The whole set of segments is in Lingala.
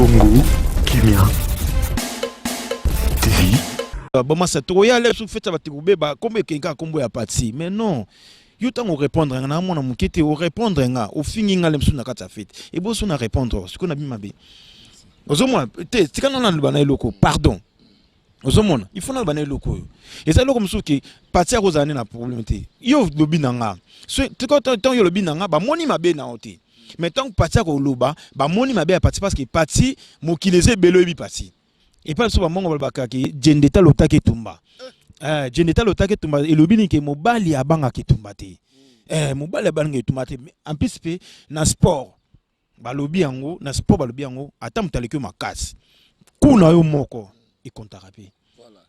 Congo Kimia TV. Bon, ça tu y aller sous fait ça va te couper comme quelqu'un comme ya parti mais non yo tango répondre na mona mukete o répondre nga au fini nga lemsu na kata fête et bo so na répondre ce qu'on a bien mabe ozomona te tikana na bana eloko pardon ozomona il faut na bana eloko et ça loko musuki parti ya kozana na problème te yo lobi na nga so tant yo lobi na nga ba moni mabe na ote mais tant parti ya ko loba ba moni mabe ya parti parce que parti mokileze belo bi parti. Et pas souvent mon balbaka qui jendeta lotake tumba. Jendeta lotake tumba et lobini ke mobali abanga ke tumbate. Mobali abanga ke tumbate en plus na sport. Ba lobi yango na sport ba lobi yango atam taleke makasi. Kuna yo moko e kontarape. Voilà.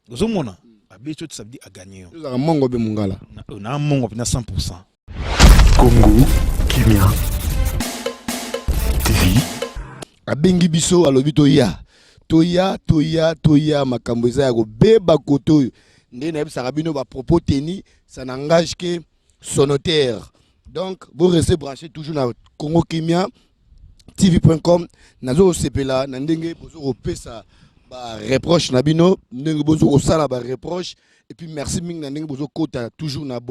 Ozomona ba becho ça veut dire à gagner. Za mongo be mungala. Na mongo na 100%. Congo Kimia TV. Abengi biso alobi to ya. Toya makambo eza ya kobeba koto ndé na bisa rabino ba propos teni ça n'engage que sonotaire. Donc vous restez branchés toujours na Congo Kimia TV.com nazo sepela na ndenge bozo kopesa ba reproche na bino ndenge bozo kosala ba reproche et puis merci ming na ndenge bozo kota toujours na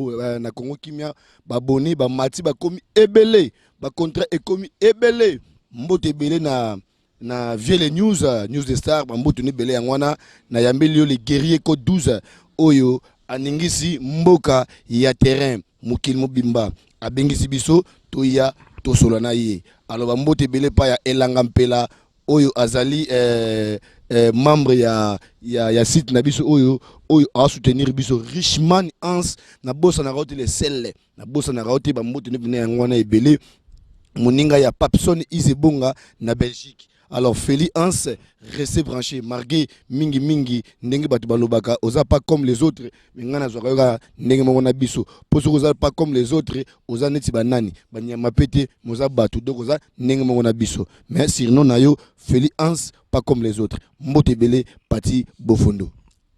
Congo Kimia ba boni ba mati ba komi ebele ba contrat ekomi ebele mbote ebele na vieux news de star bamboto ni bele yangwana na yambeli les guerriers code 12 oyo aningisi mboka ya terrain mukil mobimba abengisi biso toya tosola na ye alors bamboto bele pa ya elanga mpela oyo azali membre ya site na biso oyo a soutenir biso richman ans na bossa na rote les selle na bossa na rote bamboto ni bine yangwana ebele moninga ya Papson Izebonga na Belgique. Alors Feli Hans, restez branché, margué mingi ndenge batu balobaka oza pas comme les autres ngana zoka ndenge mona biso poso oza pas comme les autres oza neti banani banyama pete moza batu donc oza ndenge mona biso mais sinon na yo Feli Hans pas comme les autres mbote belé parti bofondo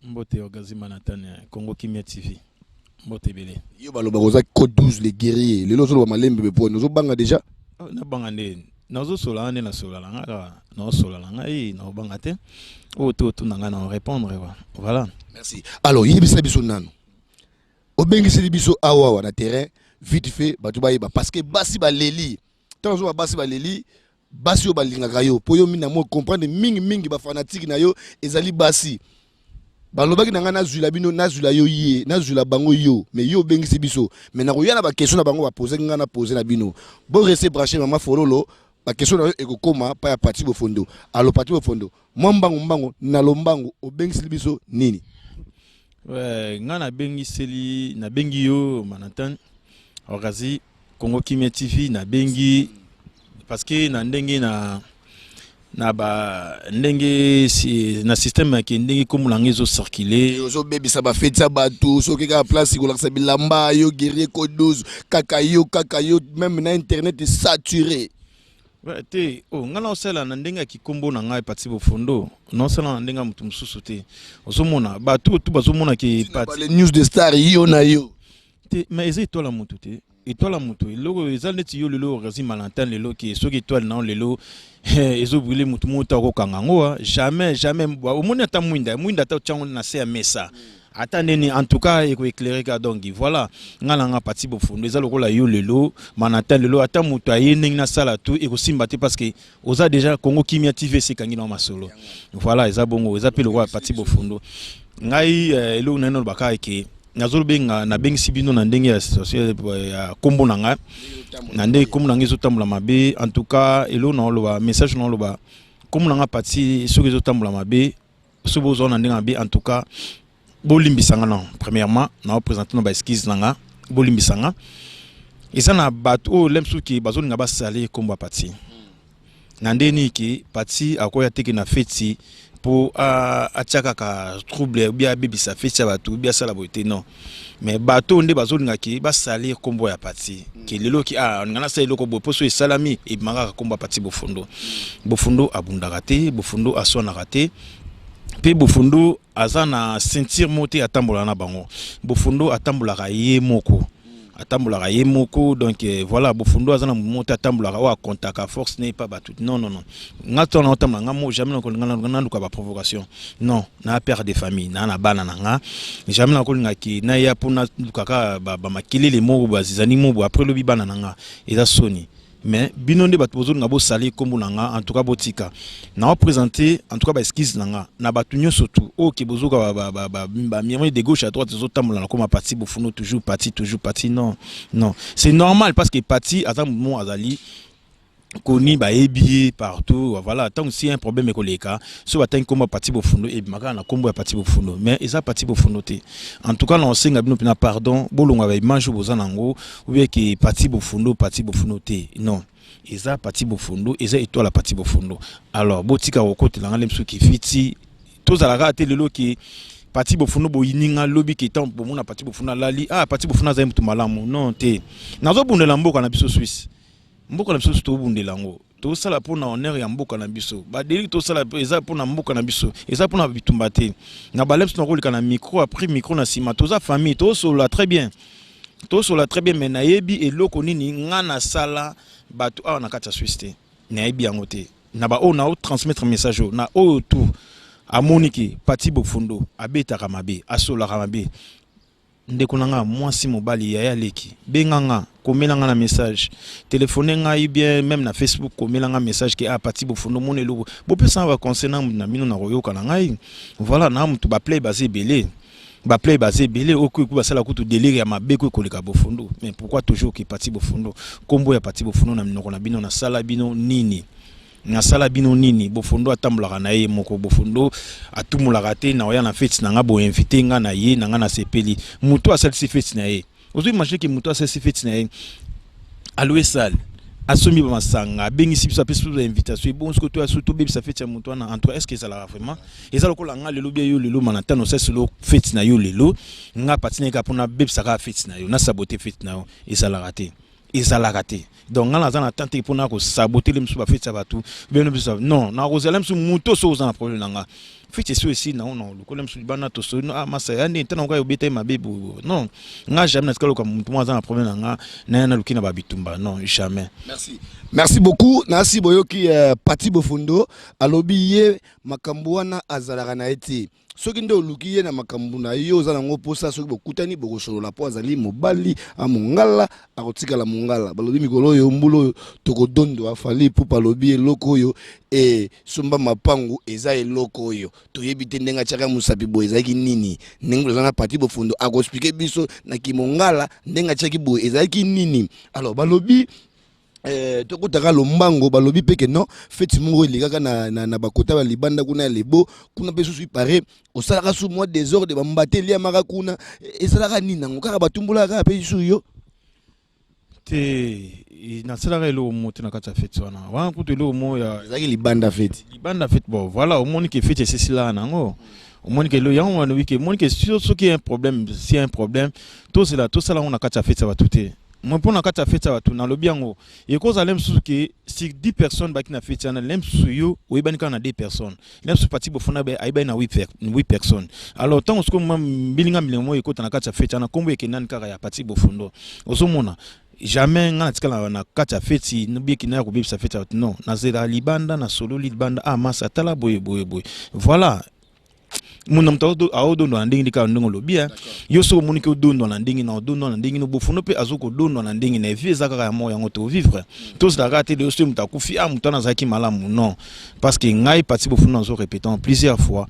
mbote ogazima natane Congo Kimia TV mbote belé yo balobaka oza code 12 les guerriers les lozo ba malembe po nozo banga déjà na banga ndeni nazo sola ane na sola langa na sola langa na banga te o to nanga na répondre voilà merci alors yibisa biso nanu obengisi biso awa na terrain vite fait batu ba parce que basi ba leli tant zo basi ba leli basi yo balingaka yo po yo mina mo comprendre mingi ba fanatique na yo ezali basi balobaki nanga na zula bino na zula yo ye na zula bango yo mais yo bengisi biso mais na koyana ba question na bango ba poser nga na poser na bino bon rester branché mama fololo la question na ekokoma pa ya parti bofondo alo parti bofondo mbango na lombango obengisi biso nini nga na bengiseli na bengi yo manatan okazi Congo Kimia TV na bengi parce que na ndenge na ba ndenge si na système ki ndenge comme langezo circuler ozo bebisa ba fetsa batu so keka place ko laksa bilamba yo guerrier code 12 kakayo même na internet est saturé. Ouais, te ngana osela na ndenga kikombo na ngai parti bofondo non sala na ndenga mutu mususu te osomona batu tu bazomona ki parti les news de star yo na yo te mais eza etola mutu te etola mutu eloko eza neti yo lelo razi malantan lelo ki soki etoile na lelo ezo brûler mutu muta ko kangango jamais omoni ata mwinda ta tchango na se ya mesa attendez en tout cas et éclairer ka donc voilà ngala parti bofondo eza lokola yo lelo manata lelo ata mutu ayendeng na sala tout et ko simbate parce que oza déjà Congo Kimia TV c'est kangi na masolo voilà eza bongo eza pe lokola parti bofondo ngai elo na no baka ke nazolo benga na bengi sibino na ndenge ya social ya kombo nanga na ndenge kombo nanga ezotambola mabe en tout cas elo na loba message na loba kombo nanga parti soki ezotambola mabe sobozo na ndenge mabe en tout cas bolimbisanga non premièrement na présenter nos esquisses nanga bolimbisanga eza na bato lemsu ki bazolinga basali kombo parti na ndeni ki parti akoya teki na feti pour atiaka ka trouble bien bebisa feti bato bien sala boité non mais bato nde bazolinga ki basali kombo ya parti ki lelo ki ngana sa eloko bo poso esalami e manga kombo parti bofundo abundaka te bofundo asonaka te pe bofundo azana sentir monter atambola na bango bofundo atambola ka ye moko atambola ye moko donc voilà bofundo azana monta atambola wa contact à force n'est pas battu non ngato na otambola ngamo jamais na luka ba provocation non na père de famille na bana nga jamais na kolinga ki na ya pona lukaka ba makilele mo bazizani mo après le bibana nga eza soni mais binonde batu bozo ngabo sali kombo nanga en tout cas botika na présenter en tout cas ba esquisse nanga na batu nyonso tout o ke bozo ba miamo de gauche à droite zo tambola na koma parti bofuno toujours parti non c'est normal parce que parti attend moment azali koni ba ebié partout voilà tant que si un problème ekoleka so batang komba parti bofundo et maka na kombo ya parti bofundo mais eza parti bofundo te en tout cas na osenga bino pina pardon bolonga ba image bozanango ou bien que parti bofundo te non eza parti bofundo eza étoile la parti bofundo alors botika okote la lemsu ki fiti tozalaka te lelo ki parti bofundo boyininga lobi ki tant bo mona parti bofundo lali parti bofundo za mutu malamu non te nazo bundela mboka na biso Suisse mboka na biso to bundela ngo to sala pona honneur ya mboka na biso ba deli to sala eza pona mboka na biso eza pona bitumba te na balemso na kolika na micro après micro na sima to za famille to sola très bien mais na yebi eloko nini ngana sala batu na kata Suisse te na yebi yango te na ba o na o transmettre message na o tout a moniki parti bofundo abeta kamabe asola kamabe ndeko nanga mwasi mobali ya leki benganga komelanga na message téléphoner nga bien même na Facebook komelanga message ke parti bofundo monelo bo pesa ba concernant na mino na royoka na ngai voilà na mutu ba play basé belé oku ku basala kutu délire ya mabeko koleka bofundo mais pourquoi toujours que parti bofundo kombo ya parti bofundo na minoko na bino na sala bino nini na sala bino nini bofundo atambolaka na ye moko bofundo atumulaka te na oya na fete na nga bo invité nga na ye na nga na sepeli mutu asalisi fete na ye ozo imagine que mutu asalisi fete na ye aloe sale asomi ba masanga bengisi biso apesi biso invitation bon ce que toi surtout bebisa fete ya mutu na entre est-ce que ça la vraiment et ça lokola nga lelo bia yo lelo manatano c'est solo fete na yo lelo nga patina ka pona bebisa ka fete na yo na saboter fete na yo et ça la raté donc ngala zana tante pour na ko saboter lemsu ba fete ba tout bien non na rosalem su muto so za problème nanga fete so ici non le lemsu bana to so masa ya ni tana ko yo beta ma bebu non nga jamais na skalo ka muto mo za problème nanga na lukina ba bitumba non jamais merci beaucoup nasi boyoki parti bofundo alobi ye makambo wana azalaka na eti soki nde oluki ye na makambo na yo oza nango posa soki bokutani bokosolola po azali mobali amongala akotikala mongala balobi mikolo oyo mbula oyo tokodondo afali po balobi eloko oyo somba mapangu eza eloko oyo toyebi te ndenge atiaka mosapi boye ezalaki nini ndenge ozanga parti bofundo akoexplike biso na kimongala ndenge atiaki boye ezalaki nini alors balobi tokotaka lombango balobi peke non feti mongo elikaka na bakota ba libanda kuna lebo kuna pe susu pare osalaka su mois désordre ba mbateli ya maka kuna esalaka nini nango kaka batumbula kaka pe susu yo te na salaka elo moto na kata feti wana wana kuto elo mo ya zaki libanda feti bon voilà au monde qui feti c'est cela nango au monde que le yango wana wiki monde que ce qui est un problème si un problème tout cela on a kata feti ba touté moi pour na kata feti ba tout na lobi yango et cause alem su que si 10 personnes ba ki na feti na lem su yo o ibani kana 2 personnes lem su parti bofuna ba aiba na 8 personnes alors tant que moi bilinga milemo e kota na kata feti na kombo e nan kaka ya parti bofundo osomona jamais ngana tikala na kata feti nobi ki na ko bibisa feti non na zera libanda na solo libanda masa tala boye voilà mon mtaudo aodo ndo ndingi ka ndingo lobia yo so moniki odondo na ndingi na odondo na ndingi no bofuno pe azoko dondo na ndingi na vie zaka ya moya ngoto vivre tous la rate de so mutakufi mutana zaki malamu non parce que ngai parti bofuno nzo répétant plusieurs fois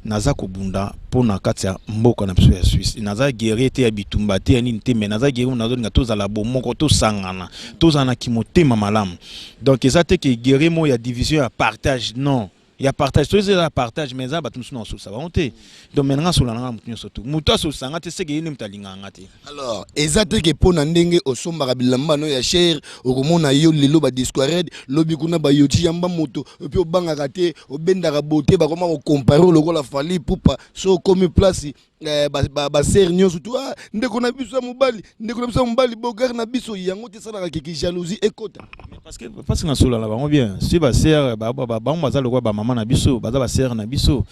naza kobunda pona katia mboka na biso ya Suisse naza guerre te ya bitumba te ya nini te mais naza guerre nazo nga tozala bomoko to sangana tozana kimotema malamu donc ezate que guerre mo ya division ya partage non il y a partage tous les partage mais ça batum sous ça va monter donc maintenant sur la langue surtout muto sur sanga te sege ni mtalinga ngati alors ezate ke pona ndenge osomba bilamba no ya cher okomona yo lelo ba discored lobi kuna ba yoti yamba moto et puis obanga kate obenda ka beauté ba koma ko comparer lokola fali pupa so comme place baser nyonso tu ndeko na biso ya mobali ndeko na biso ya mobali bogar na biso yango te esalaka keki jalousie ekota parce que na sola la bango bien si baser bango baza lokwa bamama na biso baza baser na biso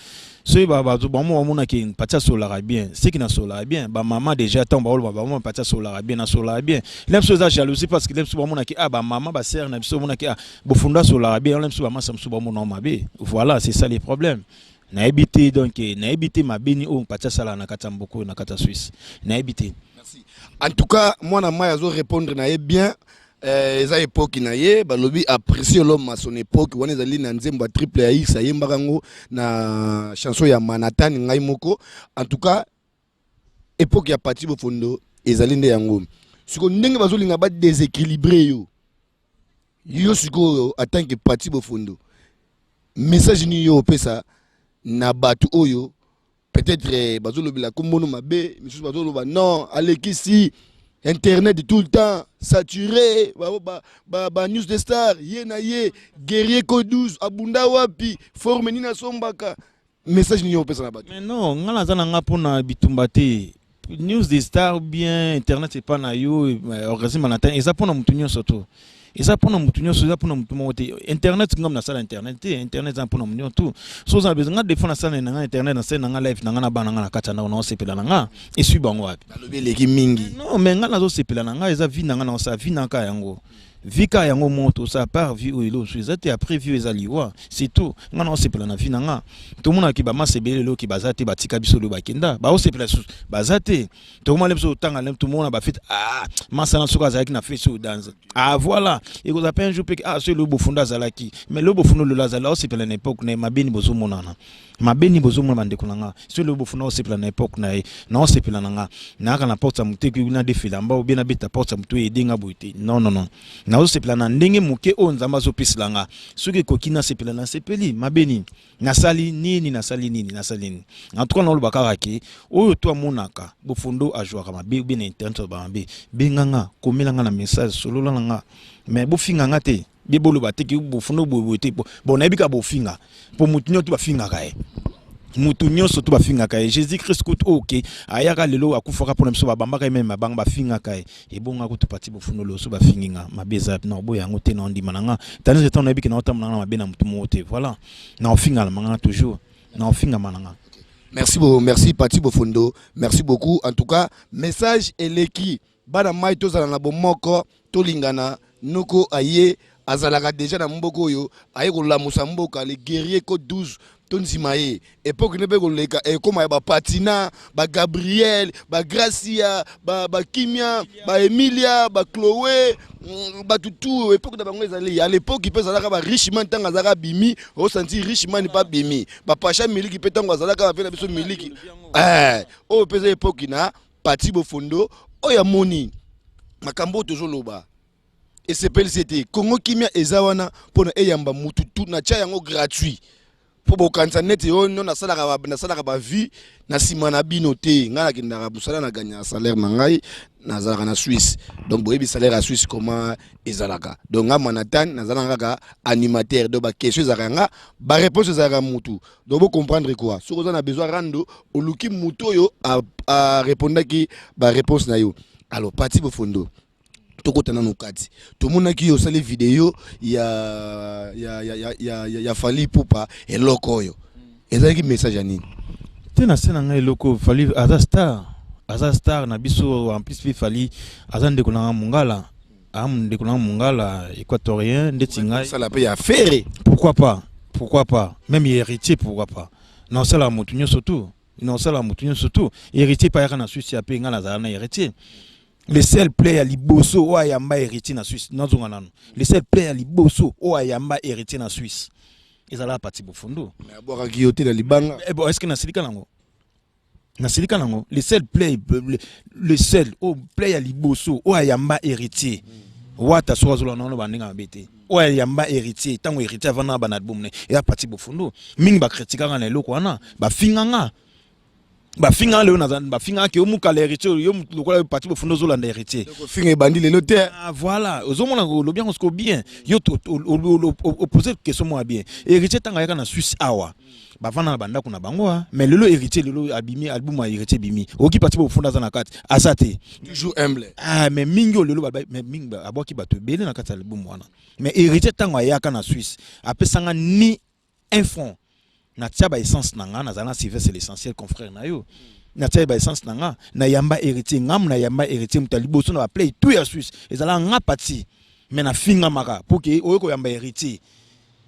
soki bango bamonaki patia solaka bien seki na solaka bien bamama déjà ntango baoloba bango patia solaka bien na solaka bien lem biso eza jalousie parce que lem biso bamonaki bamama baser na biso bamonaki bofunda solaka bien lem biso bamasa mosusu bamona mabe voilà c'est ça les problèmes na habité donc na habité ma beni o patia sala na kata mboko na kata Suisse na habité. Merci. En tout cas moi na mai azo répondre na bien eza époque na ye balobi apprécier l'homme à son époque wana ezali na nzembo triple A ça yembaka ngo na chanson ya Manhattan ngai moko. En tout cas époque ya Paty Bofondo ezali nde yango siko ndenge bazolinga ba déséquilibré yo siko en tant que Paty Bofondo message ni yo pesa na batu oyo peut-être bazolobela kombono mabe misusu bazoloba non alekisi internet tout le temps saturé ba news de star ye na ye guerrier ko 12 abunda wapi forme ni na sombaka message ni yo pesa na batu mais non ngala zana ngapona bitumba te news de star bien internet c'est pas na yo organisme Manhattan eza pona mutunyo soto eza pona mutunyo so eza pona mutumo te internet ngam na sala internet te internet za pona munyo tu so za bezo nga defona sala na internet na sala na live na bana nga na kata na sepela na nga esu bango wapi balobele ki mingi non mais nga na zo sepela na nga eza vi na nga na sa vi na ka yango vika yango moto ça part vie ou elo so ezate après vie ezaliwa c'est tout nga na sepela na vi na nga to mona ki ba masebele lo ki bazate batika biso lo bakenda ba o sepela bazate to mona leso tanga lem to mona ba fit masana soka za na fait so danse voilà et vous appelle un jour c'est le Bofunda zalaki mais le Bofundo le lazala aussi pour l'époque na mabeni bozo monana mabeni bozo mona bande kunanga c'est le Bofunda aussi pour l'époque na non c'est pour nanga na kana porte muteki na defila mba obina beta porte mutu edinga boite non na aussi pour na ndenge muke o nzamba zo pislanga soki kokina sepela na sepeli mabeni nasali nini en tout cas na lo bakara ki oyo to monaka Bofundo ajouaka mabe bien internet ba mabe benganga komelanga na message solo nga mais bofinga ngate bibolo bateki Bofundo bobote bon ebika bofinga po mutunyo to bafinga kae mutunyo so to bafinga kae Jésus Christ ko OK ayaka lelo akufaka pona biso babambaka même mabanga bafinga kae ebonga ko to Paty Bofundo lo so bafinga mabeza na boya ngote na ndima nanga tani zeto na ebiki na otamana na mabena mutumo te voilà na ofinga la manga toujours na ofinga mananga. Merci Paty Bofundo merci beaucoup en tout cas message eleki bana mai tozala na bomoko tolingana noko aye azalaka déjà na mboko yo aye kolamusa mboka le guerrier ko 12 tonzima ye époque ne be koleka ekoma ya ba Patina ba Gabriel ba Gracia ba Kimia ba Emilia ba Chloé ba tutu époque da bango ezali à l'époque peut zalaka ba richement tanga zaka bimi au senti richement pas bimi ba Pacha miliki peut tanga zalaka ba biso miliki o pesa époque na Paty Bofundo oya moni makambo tozoloba et c'est c'était Congo Kimia ezawana pona eyamba mutu tout na cha yango gratuit pour bokanza net yo non na salaka ba vie na simana bino te ngala kindaka busala na gagner salaire na ngai na zalaka na Suisse donc boyebi salaire à Suisse comment ezalaka donc nga Manhattan na zalaka ka animateur do ba question zakanga ba réponse zaka mutu donc vous comprendre quoi si vous en a besoin rando oluki mutu yo a répondre ki ba réponse na yo alors Paty Bofundo tokotana no kati tomonaki yo sale vidéo ya Fally Ipupa eloko oyo ezalaki message ani tena sena ngai eloko Fally aza star na biso en plus Fally aza ndeko na mungala ndeko na mungala équatorien ndeti ngai ça la paye à faire pourquoi pas même héritier pourquoi pas non ça la mutunyo surtout héritier pa yana Suisse ya pe ngala za na héritier. Le seul player liboso o ayamba héritier na Suisse nazonga nanu le seul player liboso o ayamba héritier na Suisse ezala Paty Bofundo mais abora kiyote na libanga bon est-ce que na silika nango le seul player liboso o ayamba héritier wata soazola nano bandinga mabete o ayamba héritier tango héritier avana bana album ne ya Paty Bofundo mingi ba critiquer na eloko wana ba finganga bafinga leo na bafinga ke omuka la héritier yo lokola parti bofundo zolanda héritier finga ebandi lelo te. Ah voilà ozomona lo bien ko bien yo opposer question moi bien héritier tanga yaka na Suisse awa bavana na banda kuna bango mais lelo héritier lelo abimi album a héritier bimi oki parti bofundo za na kati asate toujours humble. ah mais mingo lelo mais mingo aboki bato bele na kati album wana mais héritier tanga yaka na Suisse apesanga ni un franc na tia ba essence nanga na zana Sylvestre c'est l'essentiel confrère na yo na tia ba essence nanga na yamba héritier ngam na yamba héritier mutaliboso na ba play tout ya Suisse ezala nga parti mais na finga maka pour que oyeko yamba héritier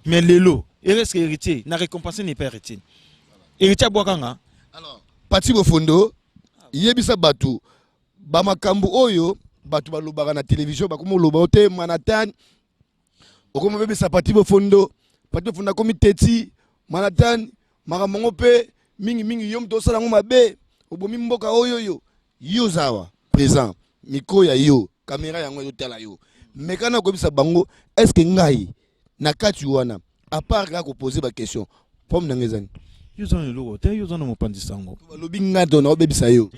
mais lelo reste héritier na récompenser n'est pas héritier héritier bwakanga alors parti bofondo yebisa batu ba makambu oyo batu balobaka na télévision bakomo loba ote Manhattan okomo bebisa parti bofondo komi teti Manhattan makamongo pe mingi yo mto sala ngo mabe obomi mboka oyo yo zawa présent micro ya yo caméra yango yo tela yo mekana ko bisa bango est-ce que ngai na kati wana à part ka ko poser ba question pomme na ngezani yo zana loko te yo zana mopandi sango lobi ngado na obebisa yo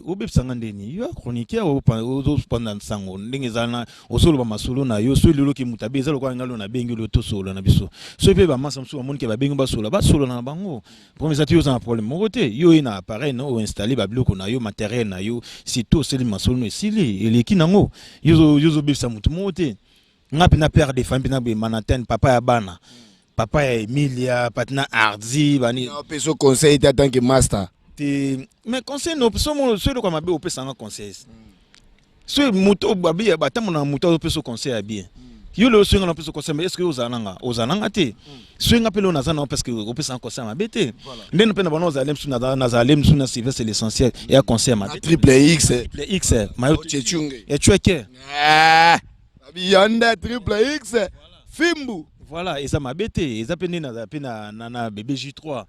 obebisa ngandeni yo chroniqueur ozo panda sango ndenge zana osolo ba masolo na yo so lelo ki mutabe ezalo kwa ngalo na bengi lo to solo na biso so pe ba masa mso amoni ke ba bengi ba solo na bango premier ça yo zana problème mo te yo ina appareil no installer ba bloko na yo matériel na yo sito seli masolo no esili eleki nango yo bebisa mutu mo te ngapi na père de famille na be Manhattan papa ya bana papa ya Emilia patina Ardi bani na peso conseil en tant que master mais conseil no so mo so le kwa mabe opesa nga conseil so muto babi batamu na muto opesa conseil ya bien yo le so nga opesa conseil mais est-ce que ozananga te so nga pelo na zana parce que opesa conseil mabe te ndeno pe na bana ozalem suna Sylvestre c'est l'essentiel et a conseil mabe triple X mayo chechunge et chweke Yanda triple X Fimbu. Voilà, et ça m'a bêté. Et ça na bébé J3.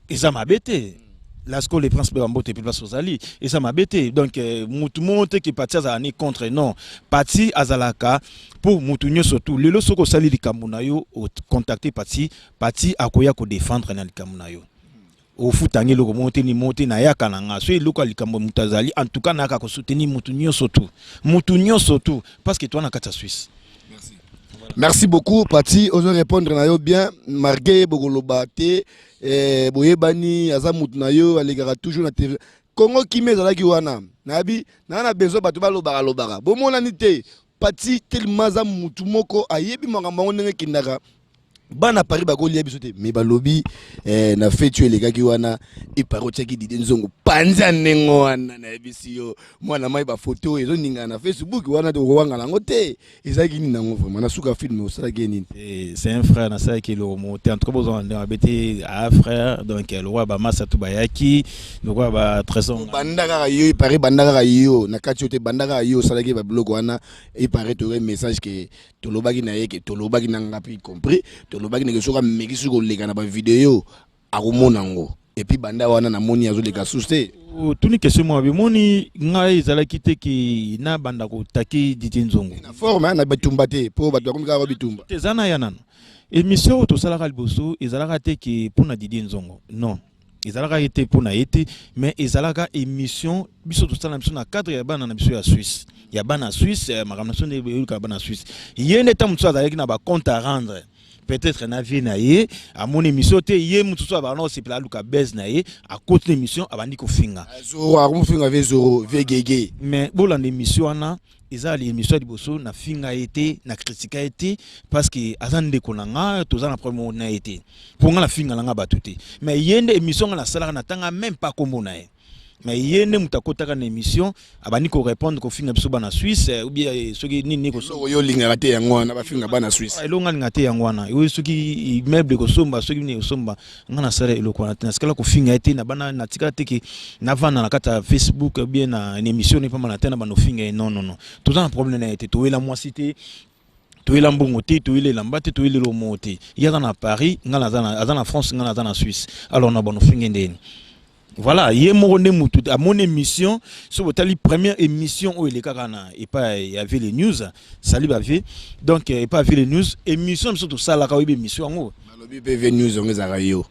Et ça m'a bêté. Là, ce que les princes peuvent et puis place aux alliés. Et ça m'a bêté. Donc, tout le monde qui est parti à l'année contre, non. Parti à Zalaka pour Moutounio surtout. Le loso ko sali di Kamunayo, contacter parti à Koya ko défendre dans le Kamunayo. Au foot, ni monter na ya kananga. So, il local Kambo Moutazali. En tout cas, na ka ko soutenir Moutounio surtout. Moutounio surtout. Parce que toi, na kata Suisse. Merci beaucoup, Pati. Osons répondre na yo bien. Margué, Bogolobate, Boyebani, Azamut na yo, Alegara toujours na TV. Congo Kimé, Zalaki Wana. Nabi, Nana Bezo, Batuba Lobara Lobara. Bomona nite, Pati, Telmaza Mutumoko, Ayebi Mangamonge Kindara. Bana Paris Bagoli Abisote, mais Balobi, na fait tuer les gars qui wana, et parotia qui dit Nzongo, Panza Nengoana, Nabisio, moi na ma photo, et zoninga na Facebook, wana de Rwanga Langote, et ça qui n'a vraiment, na souka film, au Salagénin. C'est un frère, na ça qui est le monté en trop besoin d'habiter à frère, donc le roi Bamasa Tubayaki, le roi ba Trésor. Bandara yo, Paris Bandara yo, na Katiote Bandara yo, Salagé Bablog wana, et paraît un message que Tolobagi na yeke, Tolobagi n'a pas compris. Lobaki ne soka mekisi ko leka na ba vidéo akomona ngo et puis banda wana na moni azo leka souste tuni question moi bi moni ngai ezala kite ki na banda ko taki Didier Nzongo na forme na bitumba te po bato comme ka bitumba tezana ya nano émission to sala ka liboso ezala ka te ki pona Didier Nzongo non ezala ka été pona été mais ezala ka émission biso to sala biso na cadre ya bana na biso ya Suisse ya bana Suisse makamnation de ka bana Suisse yene tamutsa avec na ba compte à rendre peut-être na vie na ye à mon émission te ye mutu so ba non c'est pla luka bez na ye à côté l'émission abandi ko finga zoro a finga avec zoro vegege mais bon l'émission na eza l'émission liboso na finga été na critique été parce que azande konanga toza na premier na été pour nga la finga nga batute mais yende émission na sala na tanga même pas kombo na ye mais yene mutakotaka na émission abani ko répondre ko finga biso bana Suisse ou bien soki nini ko so yo linga te yango na ba finga bana Suisse elonga linga te yango na yo soki meuble ko somba soki ni somba ngana sala eloko na tena skala ko finga ete na bana na tika teke na vana na kata Facebook ou bien na émission ni pas mal tena bana finga non tout ça un problème na ete to ela moi cité to ela mbongo te to ela lambate to ela lomote yaka na Paris ngana azana France ngana azana Suisse alors na bana finga ndeni. Voilà, il y a mon émission, sur votre première émission où il est carana et pas il y avait les news, salut bavé. Donc et pas les news, émission surtout ça la émission en haut. Malobi PV news on les a rayo.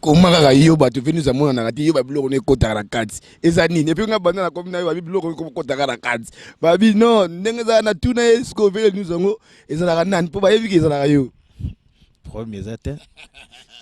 Comment yo bato venu za mona na yo ba biloko ne kota na kati eza nini et puis nga banda na comme na yo ba biloko ko kota na kati babi non ndenge za na tuna esko vele nous ngo eza na nani po ba yebi eza na yo Premier ate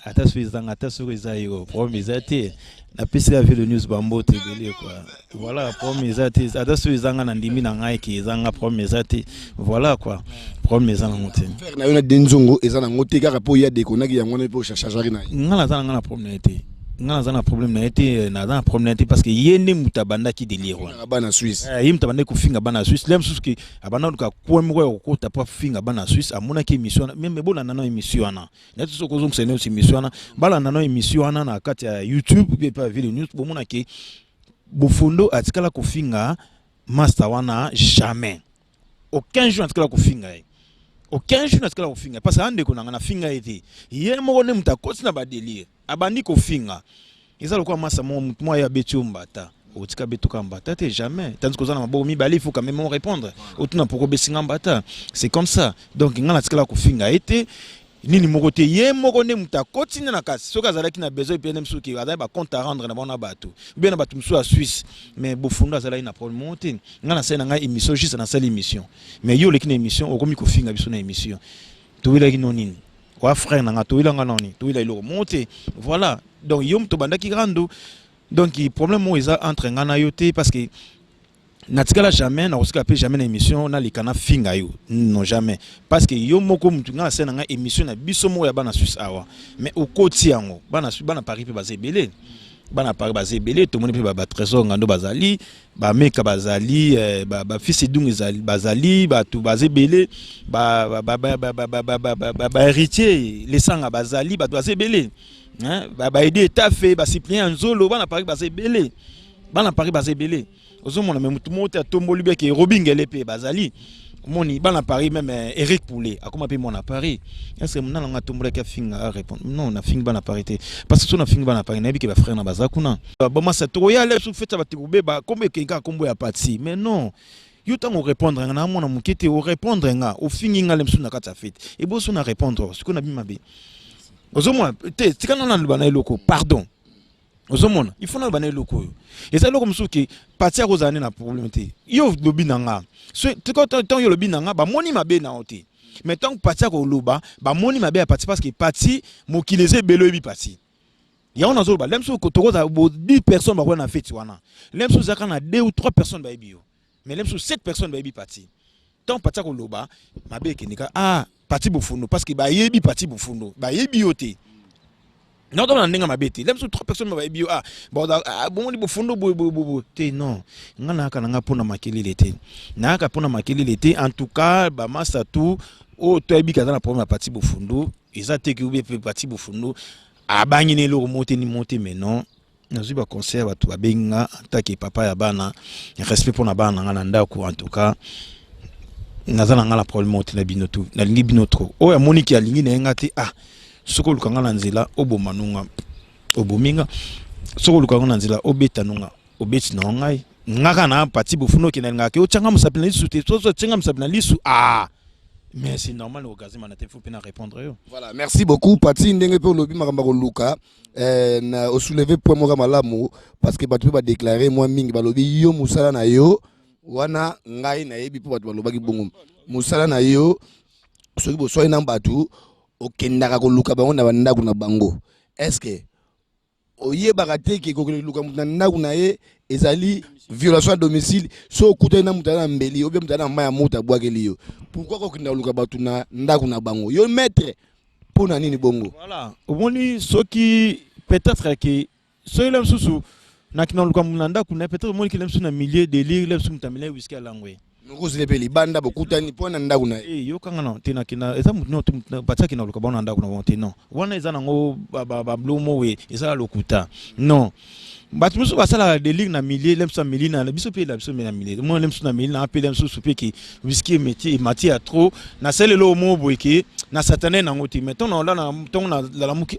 ata suizanga ata soko eza yo premier ate na pisi la ville news bambo te belé quoi voilà premier ate ata suizanga na ndimi na ngai ki ezanga premier ate voilà quoi premier eza na mote faire na yo na denzongo eza na ngote kaka po ya dekonaki yango na po chercher na ngala za na problème ete ngala za na problème na ete na za problème ete parce que yene mutabanda ki délire wana bana Suisse yim tabanda ku finga bana Suisse lem suski abana ka ko mko ko ta pa finga bana Suisse amona ki émission même bona nano émission wana neto soko zo msene aussi émission wana bala nano émission wana na kati ya YouTube pe pa ville news bomona ki bofundo atikala ku finga master wana jamais aucun jour atikala ku finga aucun jour atikala ku finga parce que ande ko na finga ete ye moko ne mutakoti na ba délire abandi ko finga ezalo kwa masa mo ya betumba ta otika betuka mbata te jamais tandis que zana mabo mi bali il faut quand même répondre otuna poko besinga mbata c'est comme ça donc ngana tikala ko finga ete nini moko te ye moko ne mutakoti na kasi soka zalaki na besoin pe nem suki azali ba compte à rendre na bona bato bien na bato mso à Suisse mais bofundo azali na problème te ngana sena nga émission juste na seule émission mais yo lekina émission okomi ko finga biso na émission to wila ki nonini wa frère na nga to wila nga noni to wila ilo monter voilà donc yom to bandaki grando donc le problème moi est entre ngana yote parce que natikala jamais na osika pe jamais na émission na likana finga yo non jamais parce que yo moko mutu ngana sena nga émission na biso mo ya bana Suisse awa mais au koti yango bana Paris pe bazé belé bana Paris bazé belé to moni pe ba trésor ngando bazali ba meka bazali ba fils edung ezali bazali ba tu bazé belé ba héritier les sanga bazali ba bazé belé hein ba aider état fait ba Cyprien Nzolo bana Paris bazé belé bana Paris bazé belé ozomona même tout monde tomboli be ke Robingele pe bazali moni bana Paris même Eric Poulet akoma pe mona Paris est-ce que mona nga tombola ka finga répondre non na finga bana Paris parce que so na finga bana Paris na bi ke ba frère na bazakuna ba masa to ya le sou feta ba tikube ba kombe ke ka kombo ya parti mais non yo tango répondre nga na mona mukete o répondre nga o fingi nga le msu na kata fete et bo so na répondre ce qu'on a bi mabe ozomona te tikana na bana eloko pardon ozomona il faut na bana eloko et ça loko msuki parti ya kozane na problème te yo lobi nanga so tant yo lobi nanga ba moni mabe na ote mais tant parti ya ko loba ba moni mabe ya parti parce que parti mokileze belo ebi parti ya on azoba lemso ko tokoza 10 personnes ba na fête wana lemso zaka na 2 ou 3 personnes ba ebi yo mais lemso 7 personnes ba ebi parti tant parti ya ko loba mabe kenika parti bofundo parce que ba yebi parti bofundo ba yebi yote non dans ndinga mabeti lem so 3 personnes ba bio bon li bofundo bo te non ngana ka nga pona makeli te na ka pona makeli te en tout cas ba masa tout o to ebi ka na problème parti bofundo ezate ki ube parti bofundo abangi ne lo monter ni monter mais non nazu ba conseil ba to benga atake papa ya bana respect pona bana ngana ndako en tout cas nazana ngala problème monter na binoto na lingi binotro o ya moniki ya lingi na ngati soko lukanga na nzela obomanunga obominga soko lukanga na nzela obetanunga obeti na ngai ngaka na parti bofuno ke na ngaka ochanga musapina lisu te so tsenga musapina lisu mais c'est normal au gazima na te faut pas répondre yo voilà merci beaucoup parti ndenge pe lobi makamba ko luka na o soulever point mo malamu parce que batu ba déclarer moi mingi ba lobi yo musala na yo wana ngai na yebi po batu ba lobaki bongo musala na yo soki bo soina batu okendaka koluka bango na bandako na bango est-ce que oyebaka te ke koluka mutu na ndako na ye ezali violation à domicile so okutani na mutu na mbeli obe mutu na maya mutu abwakeli yo pourquoi kokenda koluka batu na ndako na bango yo maître pona nini bongo voilà omoni soki peut-être que soki lem susu na kina koluka na ndako na peut-être omoni ki lem susu na milieu de lire lem susu mutamile whisky alangwe Nukuzi lepeli banda bokutani pona ndako na yo kanga na tena kina eza mutu no pataki na luka bona ndako na bonte non wana eza nango ba blomo we eza lokuta non batu musu basala de ligue na milieu lemsa milina na biso pe la biso na milieu moi lemsu na milina apele lemsu supe ki whisky métier matière trop na sele lo mo boyeke na satané na ngoti mais ton na ton na la muki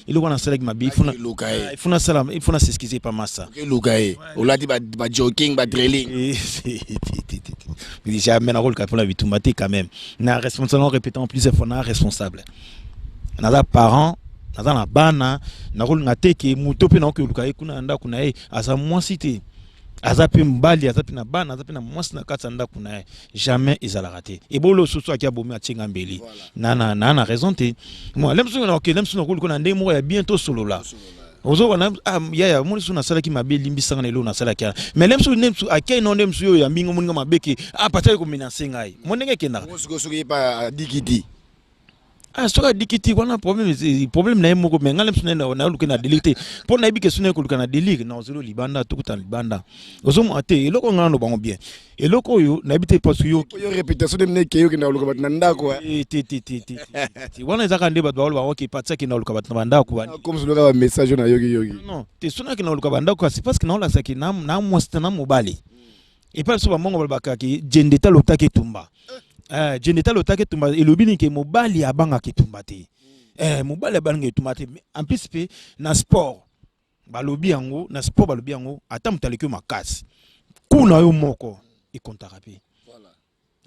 il ko na sele mabi il faut na s'excuser pas massa lukae olati ba jogging ba drilling jamais na rôle pour la bitumate quand même na responsable répétant plusieurs fois na responsable na parents naza na bana nakolinga te ke moto pe naokoluka ye kuna ndako na ye aza mwasi te aza pe mbali aza pe na bana aza pe na mwasi na kati ya ndako na ye jamais ezalaka te ebolo soso aki abomi atinga mbeli na raison te moi lemso nakoluka na ndenge moko ya bientôt solola ozo wana yaya moni suna sala ki mabe limbisanga lelo na sala kia mais lemso akei no lemso yo ya mbingo moninga mabeke patali ko menacer ngai monenge kenda soki pa dikiti soka dikiti wana problème na moko mais ngalem suna na luka na délire te pour na bike suna ko luka na délire na ozelo libanda tukuta libanda ozo mo ate eloko ngana no bango bien eloko oyo na bite parce yo réputation de mneke yo kenda luka bat na ndako ti wana ezaka nde bato ba ki patsa ki na luka bat na ndako wana comme solo ka message na yogi non te suna ki na luka bat ndako c'est parce que na la saki na mwasta na mobali et pas so ba mongo balbaka ki jendeta lotaki tumba Jeneta lotake tumba elobini ke mobali abanga ketumba te mobali abanga ketumba te en plus pe na sport balobi yango na sport balobi yango ata mutaleki makasi kuna yo moko e kontaka pe voilà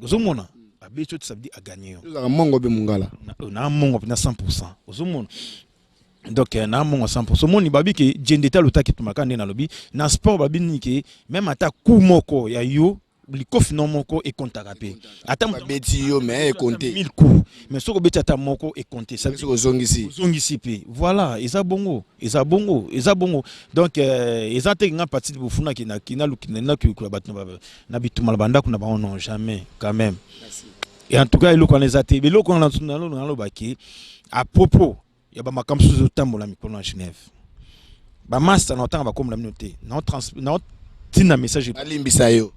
ozomona abecho ça veut dire a gagner yo mongo be mungala na mongo na 100% ozomona donc na mongo 100% moni babi ke Jeneta lotake tumba ka na lobi na sport babi ni ke même ata ku moko ya yo likofi no moko e kontaka pe ata beti yo mais e compter 1000 coups mais soko beti ata moko e compter ça soko zongisi pe voilà eza bongo donc eza te nga partie de bufuna ki na lukina ki kula batna na bituma banda kuna ba non jamais quand même. Merci. Et en tout cas eloko na eza te eloko na lo baki à propos ya ba makamsu zo tambola mikolo na Genève ba master na tanga ba comme la minute na tina message alimbisa yo.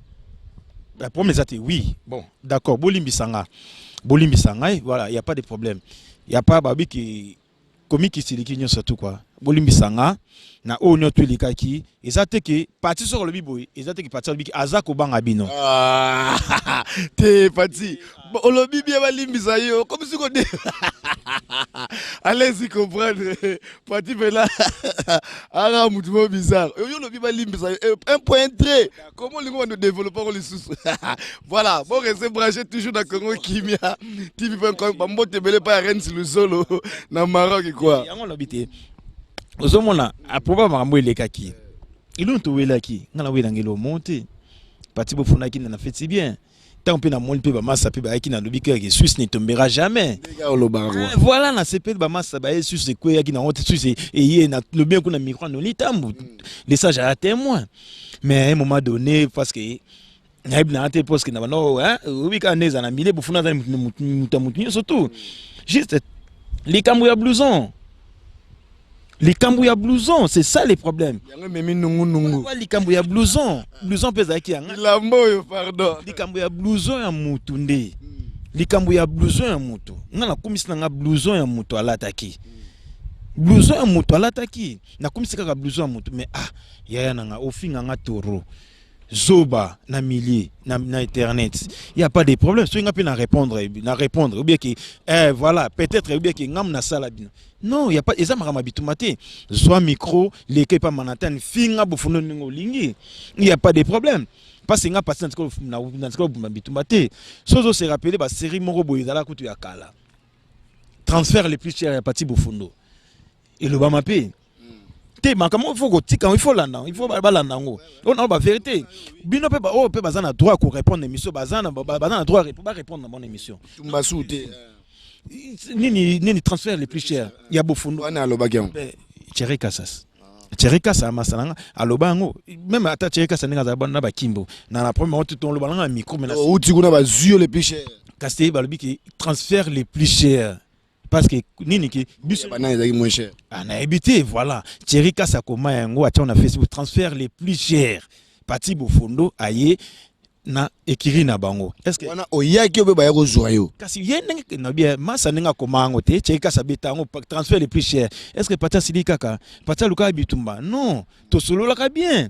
La première c'était oui, bon, d'accord, Bolimbisanga, voilà, il n'y a pas de problème. Il n'y a pas babi qui comique qui qui surtout quoi. Bolimbisanga, na onyo tulikaki, ezate que parti sur le biboy, ezate que parti sur le biboy, azako banga bino. T'es parti. Le bibi va limbisa yo, comme si on dit. Allez-y comprendre. Parti là. Ah, mouvement bizarre. Yo le bibi va limbisa un point très. Comment les gens nous développons les sous. Voilà, bon rester branché toujours dans Congo Kimia. TV.com, bon te belé pas Rennes le solo na Maroc quoi. Yango lobité. Ozomona aproba makambo elekaki. Iluntu welaki, ngala welangelo monter. Parti bofuna ki na fait si bien. Tant que na mon pe ba massa pe ba ki na lobi que Suisse ne tombera jamais. Voilà na CP ba massa ba Suisse ko ya ki na honte Suisse et yé na le bien ko na micro no litambu. Les sages à témoin. Mais à un moment donné parce que na te parce que na no oui ka neza na mile bofuna za mutamutu surtout juste les cambouya blouson. Les cambouya blouson, c'est ça les problèmes. Les cambouya blouson, blouson pesa ki anga. Pardon. Les cambouya blouson ya mutu nde. Les cambouya blouson ya mutu. Ngana komisi nga blouson ya mutu alataki. Blouson ya mutu alataki. Na komisi kaka blouson ya mutu mais yaya nanga ofinga nga toro. Zoba na millier na internet il y a pas de problème so nga pe na répondre ou bien que voilà peut-être ou bien que ngam na sala bino non il y a pas eza makama bitumate soit micro leke pa manatane finga bofuno ningo lingi il y a pas de problème parce que nga patient na ko bitumate sozo se rappeler ba série moko boyizala kutu ya kala transfert les plus chers ya parti bofundo et le bamape il faut que il faut landa il faut balanda ngo on a la vérité bino pe ba o pe bazana droit ko répondre émission bazana droit répondre à mon émission tumba souté ni transfert les plus chers il y a bofundo ana lobagion Thierry Kassas Thierry Kassas masalanga alobango même ata Thierry Kassas ninga za bana ba kimbo na la première on tout le balanga micro mais ou tu kuna ba zuyo les plus chers Casté balobi qui transfert les plus chers parce que nini ki bus banana ezaki moins cher na habité voilà Thierry Kasakoma yango atia na Facebook transfert les plus chers parti bofondo aye na ekiri na bango est-ce que wana oyaki obe ba yako joyo kasi yene na bien masa ninga komango te Thierry Kasabeta yango transfert les plus chers est-ce que pata silika ka pata luka bitumba non to solo la ka bien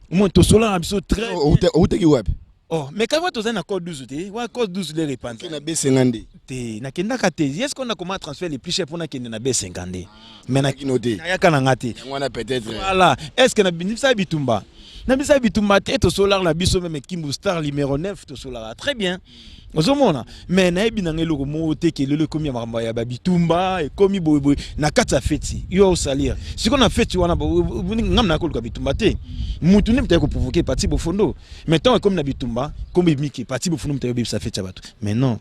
moi to solo na biso très ou te ki wapi. Oh, mais quand vous avez un code 12, code 12 les répandre. Tu as B50. Tu na kenda kate. Est-ce qu'on a comment transférer les plus chers pour na kenda na B50? Mais na kinoté. Na ya kana ngate. On a peut-être. Voilà. Est-ce que na binisa bitumba? Nabisa bitumba te to solar la biso même Kimbo Star numéro 9 to solar. Très bien. Ozomona mais na ebi na ngelo ko mo te ke lelo komi mamba ya babitumba e komi boy na kata feti yo salir. Si qu'on a feti wana ngam na ko bitumba te. Mutu ne peut ko provoquer parti bofondo. Maintenant comme na bitumba, comme miki parti bofondo mta yo sa feti bato. Mais non.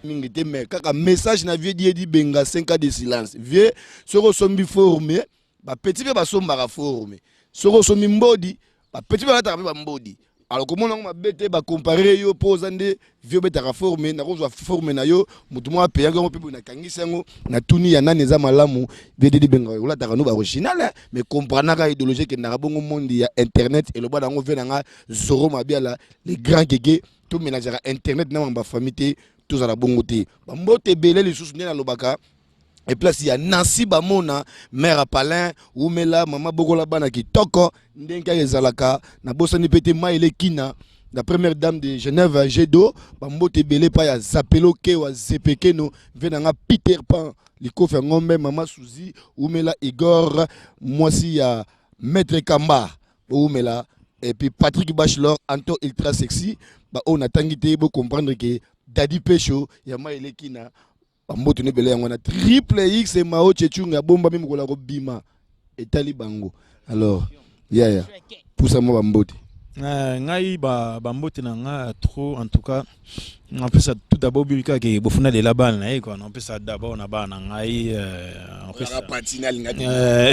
Mingite mais kaka message na vieux di benga 5 ans de silence. Vieux soko sombi formé, ba petit be ba somba formé. Soko sombi mbodi, ba petit be ba ta ba mbodi. Alors comment on va bête ba comparer yo posande vieux beta formé na ko formé na yo mutu mo apaya ngo pe na kangisa ngo na tuni ya nani za malamu vieux di benga ola ta no ba original mais comprendre ka idéologie que na bongo monde ya internet et le ba ngo venanga zoro mabiala les grands gege tout ménager internet na ba famille tous à la bonne côté. Bambote belé les sous na lobaka. Et place il y a Nancy Bamona, mère à Palin, ou Mela, maman Bogola Bana qui toko, Ndenka Ezalaka, na bosani pete maile kina, la première dame de Genève, Gedo, Bambote belé pa ya Zapelo ke wa Zepekeno, venanga Peter Pan, liko fait ngombe, maman Souzi, ou Mela Igor, moi si ya Maître Kamba, ou Mela, et puis Patrick Bachelor, Anto ultra sexy, bah on a tangité pour comprendre que Daddy Pecho, Yama Elekina, Bambote ne belé on a triple X et Mao Tchetchunga bomba même kola bima et Talibango. Alors, yeah. Pour ça moi Bambote. Ngai Bambote na nga trop en tout cas. On peut ça tout d'abord bulka que bofuna de la balle na quoi. On peut ça d'abord na ba na ngai on peut ça patina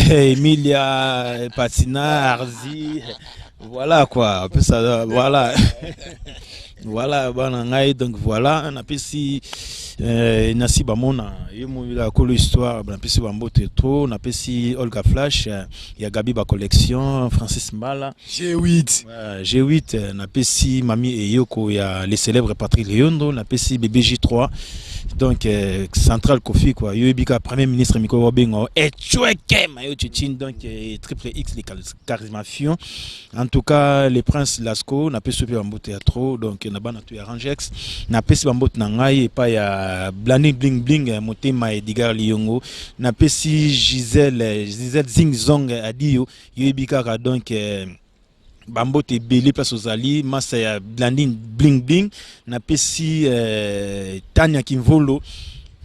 Emilia Patina Arzi voilà quoi. On peut ça voilà. Voilà, donc voilà, on a pu si Nasi Bamona, il y a une histoire, on a pu si Bambote trop, on a pu si Olga Flash, il y a Gabi Ba Collection, Francis Mbala, G8, G8, on a pu si Mami et Yoko, il y a les célèbres Patrick Leondo, on a pu si BBJ3, donc Central Kofi quoi, Yoebika Premier ministre Miko Wabengo, et Choueke Mayo Tchin, donc Triple X les charismafions. En tout cas, les princes Lasco, on a pu se Bambote trop, donc na bana tu Rangex na pesi Bambote na ngai pa ya blani bling bling motema Edgar Liongo na pesi Gisèle Zing Zong adio yebika ka donc Bambote belé place aux alliés massa ya blani bling bling na pesi Tania Kimvolo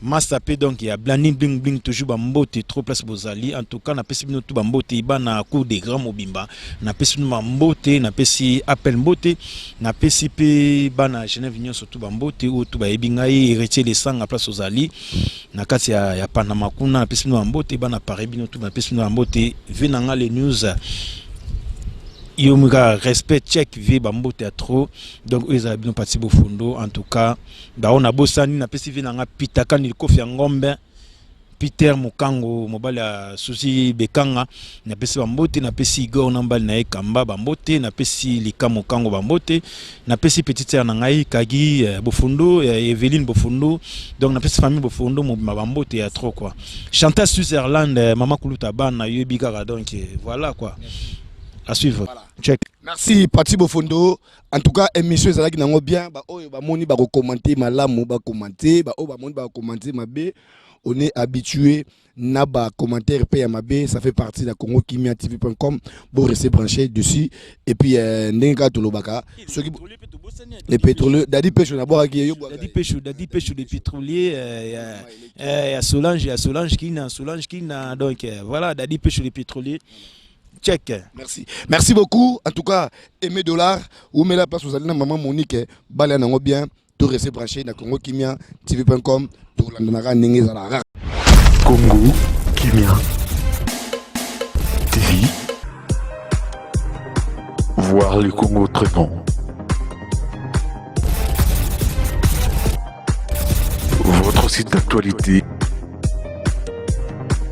Massa pe donc il y a blani bling bling toujours Bambote trop place Bozali en tout cas na pesi bino tout Bambote ba na cour des grands mobimba na pesi Bambote na pesi appel Mbote na pesi pe ba na Genève Union surtout Bambote ou tout ba ebingai héritier les sang à place Bozali na kati ya Panama kuna na pesi Bambote ba na Paris bino tout na pesi Bambote venanga les news Yomuga respect check vie Bambote à trop donc ils ont bien parti bofundo en tout cas ba on a bosani na pesi vinanga pitaka ni kofi ngombe Peter Mukango mobala susi bekanga na pesi Bambote na pesi Igor nambal na ekamba Bambote na pesi Lika Mukango Bambote na pesi petite sœur na ngai Kagi bofundo Evelyne bofundo donc na pesi famille bofundo Bambote à trop quoi chanteur Switzerland maman Kuluta bana yebika donc voilà quoi. À suivre. Voilà. Check. Merci Pati Bofondo. En tout cas, émission ezalaki nango bien. Ba oyo ba moni ba commenter malamu ba commenter, ba o ba moni ba commenter mabe. On est habitué na ba commentaire pe ya mabe, ça fait partie de congokimiatv.com. Bon rester branché dessus et puis ndenga tolobaka. Les pétroliers, Daddy Pecho na boa ki yo. Daddy Pecho les pétroliers ya Solange qui na donc voilà Daddy Pecho les pétroliers. Check. Merci beaucoup. En tout cas, aimez dollar ou mettez la place aux alliés maman Monique balé nango bien tout rester branché na Congo Kimia TV.com tout landana ningi zala. Congo Kimia TV. Voir le Congo autrement. Votre site d'actualité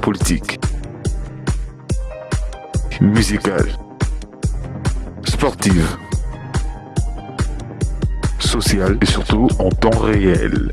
politique, musicale, sportive, sociale et surtout en temps réel.